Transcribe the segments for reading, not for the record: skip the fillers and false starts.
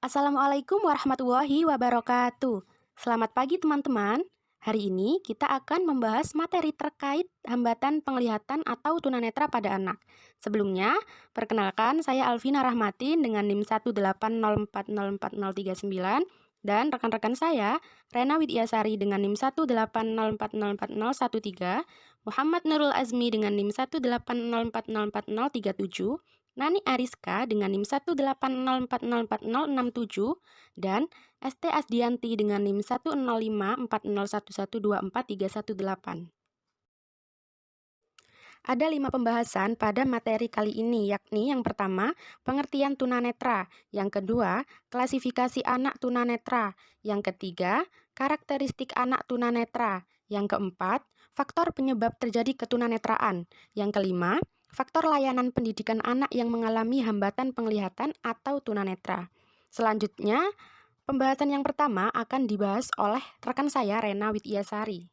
Assalamualaikum warahmatullahi wabarakatuh. Selamat pagi teman-teman. Hari ini kita akan membahas materi terkait hambatan penglihatan atau tunanetra pada anak. Sebelumnya, perkenalkan saya Alvina Rahmatin dengan NIM 180404039 dan rekan-rekan saya Rena Widyasari dengan NIM 180404013, Muhammad Nurul Azmi dengan NIM 180404037, Nani Ariska dengan NIM 180404067 dan ST Asdianti dengan NIM 1054011243118. Ada 5 pembahasan pada materi kali ini, yakni yang pertama, pengertian tunanetra, yang kedua, klasifikasi anak tunanetra, yang ketiga, karakteristik anak tunanetra, yang keempat, faktor penyebab terjadi ketunanetraan, yang kelima, faktor layanan pendidikan anak yang mengalami hambatan penglihatan atau tunanetra. Selanjutnya, pembahasan yang pertama akan dibahas oleh rekan saya Rena Widyasari.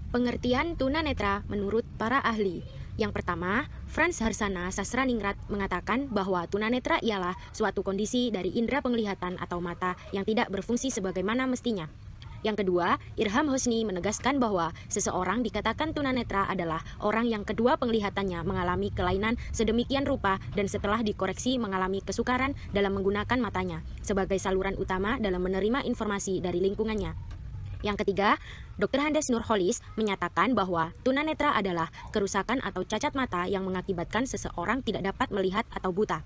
Pengertian tunanetra menurut para ahli. Yang pertama, Frans Harsana Sastraningrat mengatakan bahwa tunanetra ialah suatu kondisi dari indera penglihatan atau mata yang tidak berfungsi sebagaimana mestinya. Yang kedua, Irham Hosni menegaskan bahwa seseorang dikatakan tunanetra adalah orang yang kedua penglihatannya mengalami kelainan sedemikian rupa dan setelah dikoreksi mengalami kesukaran dalam menggunakan matanya sebagai saluran utama dalam menerima informasi dari lingkungannya. Yang ketiga, Dr. Handes Nurholis menyatakan bahwa tunanetra adalah kerusakan atau cacat mata yang mengakibatkan seseorang tidak dapat melihat atau buta.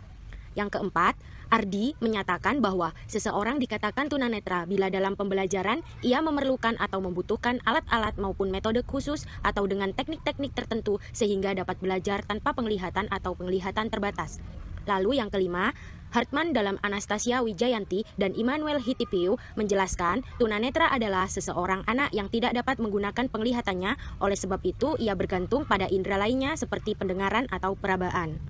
Yang keempat, Ardi menyatakan bahwa seseorang dikatakan tunanetra bila dalam pembelajaran ia memerlukan atau membutuhkan alat-alat maupun metode khusus atau dengan teknik-teknik tertentu sehingga dapat belajar tanpa penglihatan atau penglihatan terbatas. Lalu yang kelima, Hartman dalam Anastasia Wijayanti dan Immanuel Hitipiu menjelaskan tunanetra adalah seseorang anak yang tidak dapat menggunakan penglihatannya, oleh sebab itu ia bergantung pada indera lainnya seperti pendengaran atau perabaan.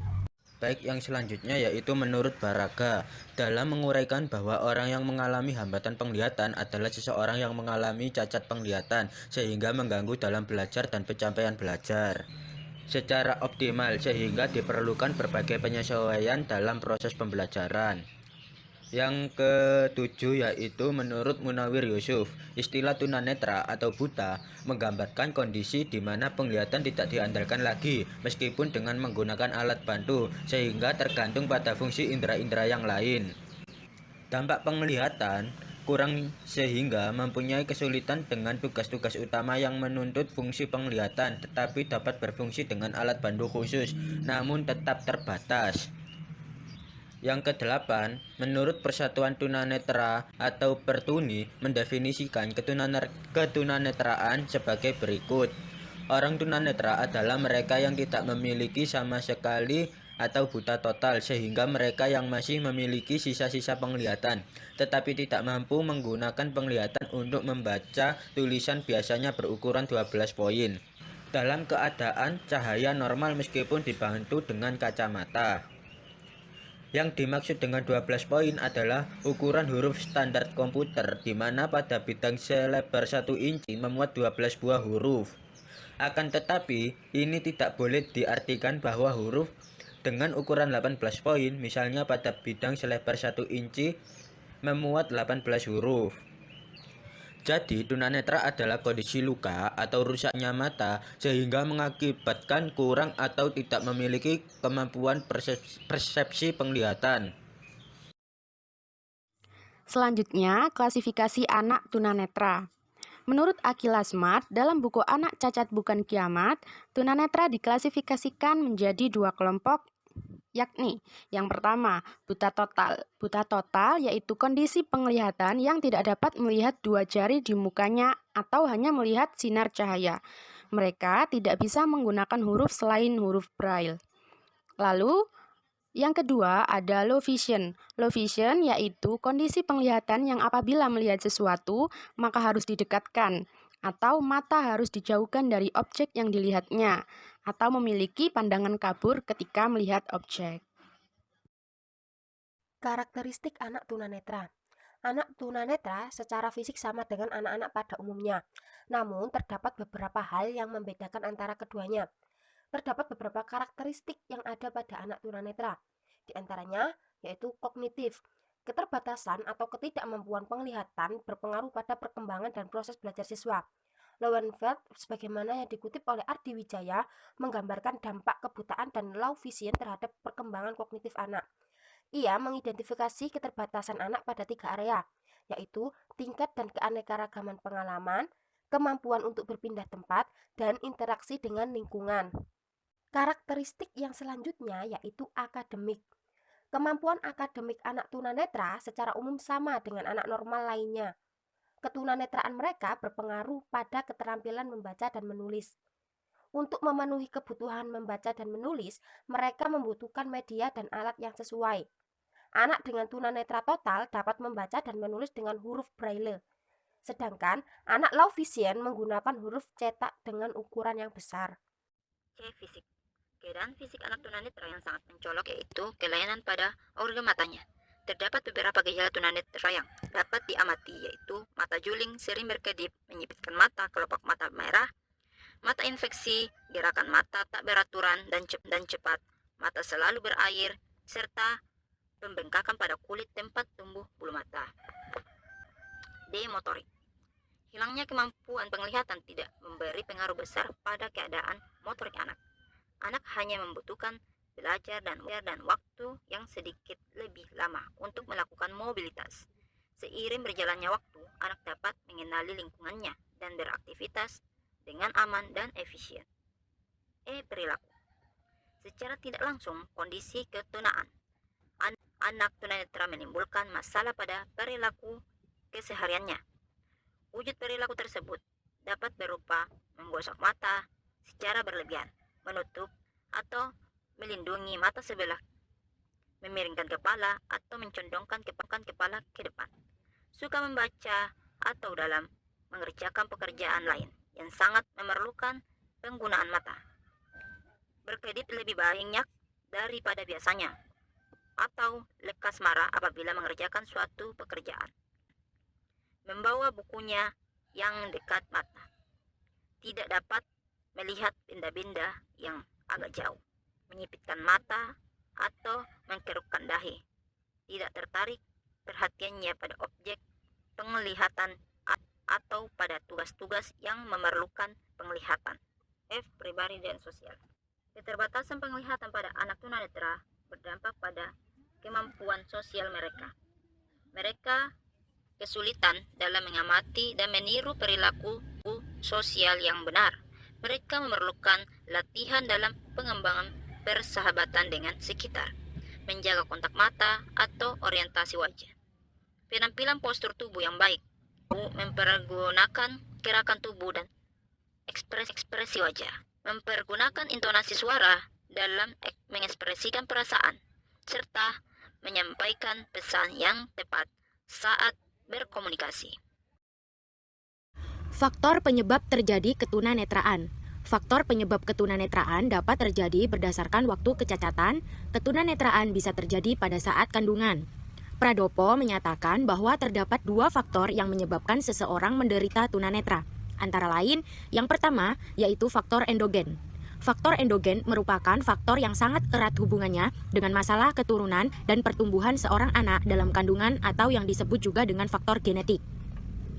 Baik, yang selanjutnya yaitu menurut Baraga dalam menguraikan bahwa orang yang mengalami hambatan penglihatan adalah seseorang yang mengalami cacat penglihatan sehingga mengganggu dalam belajar dan pencapaian belajar secara optimal sehingga diperlukan berbagai penyesuaian dalam proses pembelajaran. Yang ketujuh yaitu menurut Munawir Yusuf, istilah tunanetra atau buta menggambarkan kondisi di mana penglihatan tidak diandalkan lagi meskipun dengan menggunakan alat bantu sehingga tergantung pada fungsi indera-indera yang lain. Dampak penglihatan kurang sehingga mempunyai kesulitan dengan tugas-tugas utama yang menuntut fungsi penglihatan tetapi dapat berfungsi dengan alat bantu khusus namun tetap terbatas. Yang kedelapan, menurut Persatuan Tunanetra atau Pertuni mendefinisikan ketunanetraan sebagai berikut. Orang tunanetra adalah mereka yang tidak memiliki sama sekali atau buta total sehingga mereka yang masih memiliki sisa-sisa penglihatan tetapi tidak mampu menggunakan penglihatan untuk membaca tulisan biasanya berukuran 12 poin dalam keadaan cahaya normal meskipun dibantu dengan kacamata. Yang dimaksud dengan 12 poin adalah ukuran huruf standar komputer di mana pada bidang selebar 1 inci memuat 12 buah huruf. Akan tetapi, ini tidak boleh diartikan bahwa huruf dengan ukuran 18 poin, misalnya pada bidang selebar 1 inci memuat 18 huruf. Jadi, tunanetra adalah kondisi luka atau rusaknya mata sehingga mengakibatkan kurang atau tidak memiliki kemampuan persepsi penglihatan. Selanjutnya, klasifikasi anak tunanetra. Menurut Akila Smart, dalam buku Anak Cacat Bukan Kiamat, tunanetra diklasifikasikan menjadi 2 kelompok, yakni yang pertama, buta total. Buta total yaitu kondisi penglihatan yang tidak dapat melihat 2 jari di mukanya atau hanya melihat sinar cahaya. Mereka tidak bisa menggunakan huruf selain huruf Braille. Lalu, yang kedua ada low vision. Low vision yaitu kondisi penglihatan yang apabila melihat sesuatu maka harus didekatkan atau mata harus dijauhkan dari objek yang dilihatnya atau memiliki pandangan kabur ketika melihat objek. Karakteristik anak tunanetra. Anak tunanetra secara fisik sama dengan anak-anak pada umumnya. Namun, terdapat beberapa hal yang membedakan antara keduanya. Terdapat beberapa karakteristik yang ada pada anak tunanetra. Di antaranya, yaitu kognitif. Keterbatasan atau ketidakmampuan penglihatan berpengaruh pada perkembangan dan proses belajar siswa. Lowenfeld, sebagaimana yang dikutip oleh Ardi Wijaya, menggambarkan dampak kebutaan dan low vision terhadap perkembangan kognitif anak. Ia mengidentifikasi keterbatasan anak pada 3 area, yaitu tingkat dan keanekaragaman pengalaman, kemampuan untuk berpindah tempat, dan interaksi dengan lingkungan. Karakteristik yang selanjutnya yaitu akademik. Kemampuan akademik anak tunanetra secara umum sama dengan anak normal lainnya. Ketunanetraan mereka berpengaruh pada keterampilan membaca dan menulis. Untuk memenuhi kebutuhan membaca dan menulis, mereka membutuhkan media dan alat yang sesuai. Anak dengan tunanetra total dapat membaca dan menulis dengan huruf braille. Sedangkan anak low vision menggunakan huruf cetak dengan ukuran yang besar. C. Fisik. Keadaan fisik anak tunanetra yang sangat mencolok yaitu kelainan pada organ matanya. Terdapat beberapa gejala tunanetra yang dapat diamati yaitu mata juling, sering berkedip, menyipitkan mata, kelopak mata merah, mata infeksi, gerakan mata tak beraturan dan cepat, mata selalu berair, serta pembengkakan pada kulit tempat tumbuh bulu mata. D. Motorik. Hilangnya kemampuan penglihatan tidak memberi pengaruh besar pada keadaan motorik anak. Anak hanya membutuhkan belajar dan waktu yang sedikit lebih lama untuk melakukan mobilitas. Seiring berjalannya waktu, anak dapat mengenali lingkungannya dan beraktivitas dengan aman dan efisien. E. Perilaku. Secara tidak langsung, kondisi ketunaan anak tunanetra menimbulkan masalah pada perilaku kesehariannya. Wujud perilaku tersebut dapat berupa menggosok mata secara berlebihan, menutup atau melindungi mata sebelah, memiringkan kepala atau mencondongkan kepala ke depan, suka membaca atau dalam mengerjakan pekerjaan lain yang sangat memerlukan penggunaan mata, berkedip lebih banyak daripada biasanya, atau lekas marah apabila mengerjakan suatu pekerjaan, membawa bukunya yang dekat mata, tidak dapat melihat benda-benda yang agak jauh, menyipitkan mata atau mengkerutkan dahi, tidak tertarik perhatiannya pada objek penglihatan atau pada tugas-tugas yang memerlukan penglihatan. F. Pribadi dan sosial. Keterbatasan penglihatan pada anak tunanetra berdampak pada kemampuan sosial mereka. Mereka kesulitan dalam mengamati dan meniru perilaku sosial yang benar. Mereka memerlukan latihan dalam pengembangan persahabatan dengan sekitar, menjaga kontak mata atau orientasi wajah, penampilan postur tubuh yang baik, mempergunakan gerakan tubuh dan ekspresi wajah, mempergunakan intonasi suara dalam mengekspresikan perasaan, serta menyampaikan pesan yang tepat saat berkomunikasi. Faktor penyebab terjadi ketunanetraan. Faktor penyebab ketunanetraan dapat terjadi berdasarkan waktu kecacatan. Ketunanetraan bisa terjadi pada saat kandungan. Pradopo menyatakan bahwa terdapat 2 faktor yang menyebabkan seseorang menderita tunanetra. Antara lain, yang pertama yaitu faktor endogen. Faktor endogen merupakan faktor yang sangat erat hubungannya dengan masalah keturunan dan pertumbuhan seorang anak dalam kandungan atau yang disebut juga dengan faktor genetik.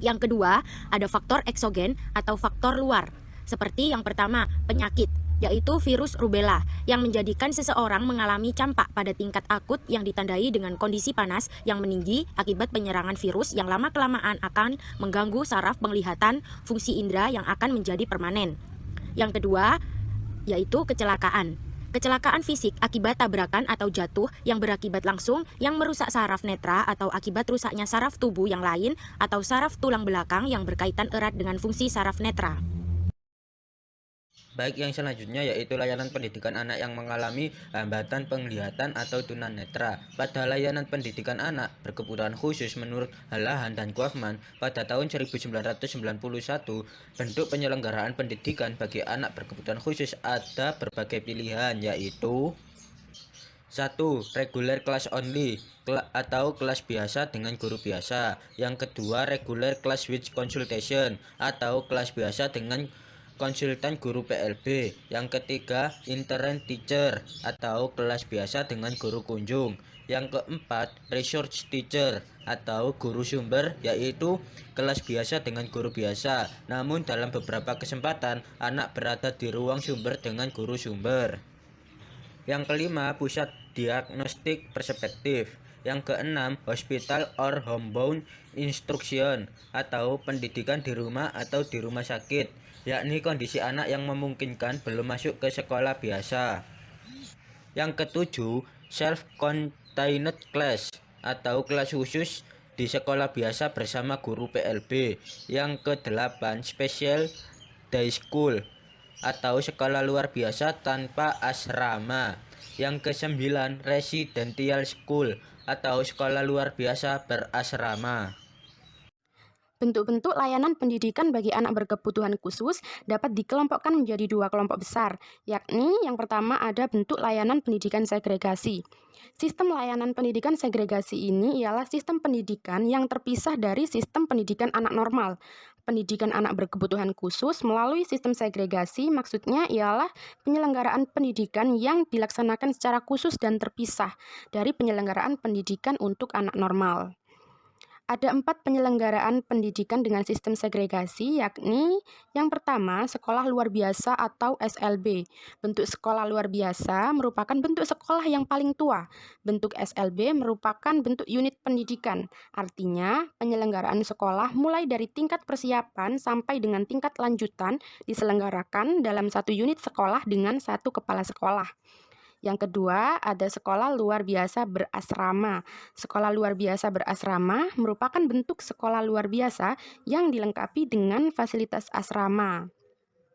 Yang kedua, ada faktor eksogen atau faktor luar. Seperti yang pertama, penyakit, yaitu virus rubella, yang menjadikan seseorang mengalami campak pada tingkat akut yang ditandai dengan kondisi panas yang meninggi akibat penyerangan virus yang lama-kelamaan akan mengganggu saraf penglihatan, fungsi indera yang akan menjadi permanen. Yang kedua, yaitu kecelakaan. Kecelakaan fisik akibat tabrakan atau jatuh yang berakibat langsung yang merusak saraf netra atau akibat rusaknya saraf tubuh yang lain atau saraf tulang belakang yang berkaitan erat dengan fungsi saraf netra. Baik, yang selanjutnya yaitu layanan pendidikan anak yang mengalami hambatan penglihatan atau tunanetra. Pada layanan pendidikan anak berkebutuhan khusus menurut Halahan dan Kaufman pada tahun 1991, bentuk penyelenggaraan pendidikan bagi anak berkebutuhan khusus ada berbagai pilihan, yaitu 1. Regular class only atau kelas biasa dengan guru biasa. Yang kedua, regular class with consultation atau kelas biasa dengan konsultan guru PLB. Yang ketiga, intern teacher atau kelas biasa dengan guru kunjung. Yang keempat, research teacher atau guru sumber, yaitu kelas biasa dengan guru biasa. Namun dalam beberapa kesempatan, anak berada di ruang sumber dengan guru sumber. Yang kelima, pusat diagnostik perspektif. Yang keenam, hospital or homebound instruction atau pendidikan di rumah atau di rumah sakit, yakni kondisi anak yang memungkinkan belum masuk ke sekolah biasa. Yang ketujuh, self-contained class atau kelas khusus di sekolah biasa bersama guru PLB. Yang kedelapan, special day school atau sekolah luar biasa tanpa asrama. Yang kesembilan, residential school atau sekolah luar biasa berasrama. Bentuk-bentuk layanan pendidikan bagi anak berkebutuhan khusus dapat dikelompokkan menjadi dua kelompok besar, yakni yang pertama ada bentuk layanan pendidikan segregasi. Sistem layanan pendidikan segregasi ini ialah sistem pendidikan yang terpisah dari sistem pendidikan anak normal. Pendidikan anak berkebutuhan khusus melalui sistem segregasi maksudnya ialah penyelenggaraan pendidikan yang dilaksanakan secara khusus dan terpisah dari penyelenggaraan pendidikan untuk anak normal. Ada 4 penyelenggaraan pendidikan dengan sistem segregasi, yakni yang pertama, sekolah luar biasa atau SLB. Bentuk sekolah luar biasa merupakan bentuk sekolah yang paling tua. Bentuk SLB merupakan bentuk unit pendidikan. Artinya, penyelenggaraan sekolah mulai dari tingkat persiapan sampai dengan tingkat lanjutan diselenggarakan dalam satu unit sekolah dengan satu kepala sekolah. Yang kedua, ada sekolah luar biasa berasrama. Sekolah luar biasa berasrama merupakan bentuk sekolah luar biasa yang dilengkapi dengan fasilitas asrama.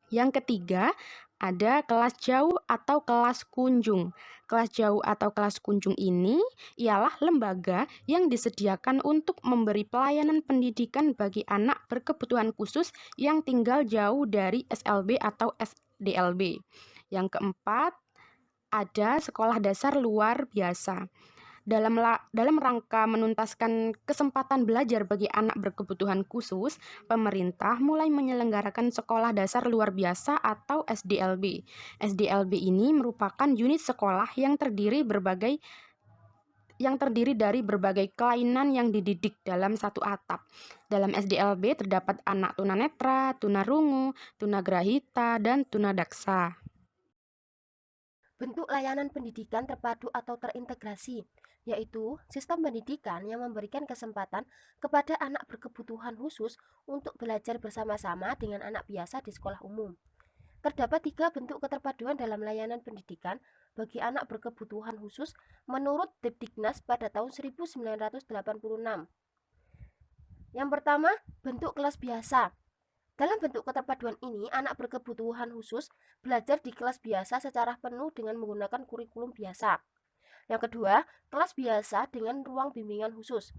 Yang ketiga, ada kelas jauh atau kelas kunjung. Kelas jauh atau kelas kunjung ini ialah lembaga yang disediakan untuk memberi pelayanan pendidikan bagi anak berkebutuhan khusus yang tinggal jauh dari SLB atau SDLB. Yang keempat, ada sekolah dasar luar biasa. Dalam rangka menuntaskan kesempatan belajar bagi anak berkebutuhan khusus, pemerintah mulai menyelenggarakan sekolah dasar luar biasa atau SDLB. SDLB ini merupakan unit sekolah yang terdiri dari berbagai kelainan yang dididik dalam satu atap. Dalam SDLB terdapat anak tunanetra, tunarungu, tunagrahita, dan tunadaksa. Bentuk layanan pendidikan terpadu atau terintegrasi, yaitu sistem pendidikan yang memberikan kesempatan kepada anak berkebutuhan khusus untuk belajar bersama-sama dengan anak biasa di sekolah umum. Terdapat 3 bentuk keterpaduan dalam layanan pendidikan bagi anak berkebutuhan khusus menurut Depdiknas pada tahun 1986. Yang pertama, bentuk kelas biasa. Dalam bentuk keterpaduan ini, anak berkebutuhan khusus belajar di kelas biasa secara penuh dengan menggunakan kurikulum biasa. Yang kedua, kelas biasa dengan ruang bimbingan khusus.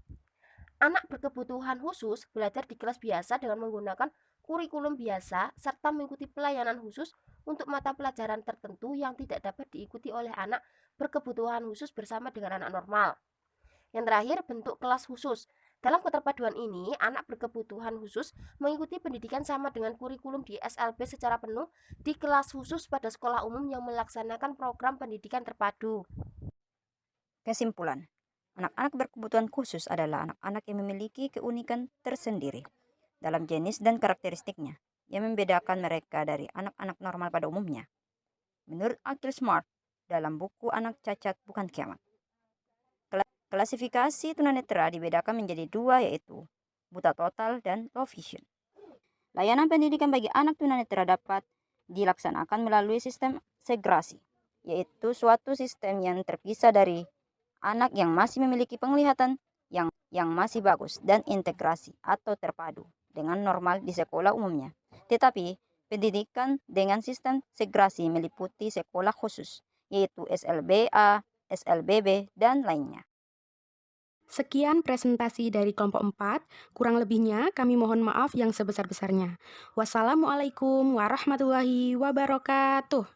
Anak berkebutuhan khusus belajar di kelas biasa dengan menggunakan kurikulum biasa serta mengikuti pelayanan khusus untuk mata pelajaran tertentu yang tidak dapat diikuti oleh anak berkebutuhan khusus bersama dengan anak normal. Yang terakhir, bentuk kelas khusus. Dalam keterpaduan ini, anak berkebutuhan khusus mengikuti pendidikan sama dengan kurikulum di SLB secara penuh di kelas khusus pada sekolah umum yang melaksanakan program pendidikan terpadu. Kesimpulan, anak-anak berkebutuhan khusus adalah anak-anak yang memiliki keunikan tersendiri dalam jenis dan karakteristiknya yang membedakan mereka dari anak-anak normal pada umumnya. Menurut Akil Smart dalam buku Anak Cacat Bukan Kiamat, klasifikasi tunanetra dibedakan menjadi 2, yaitu buta total dan low vision. Layanan pendidikan bagi anak tunanetra dapat dilaksanakan melalui sistem segregasi, yaitu suatu sistem yang terpisah dari anak yang masih memiliki penglihatan yang masih bagus dan integrasi atau terpadu dengan normal di sekolah umumnya. Tetapi pendidikan dengan sistem segregasi meliputi sekolah khusus, yaitu SLBA, SLBB, dan lainnya. Sekian presentasi dari kelompok 4, kurang lebihnya kami mohon maaf yang sebesar-besarnya. Wassalamualaikum warahmatullahi wabarakatuh.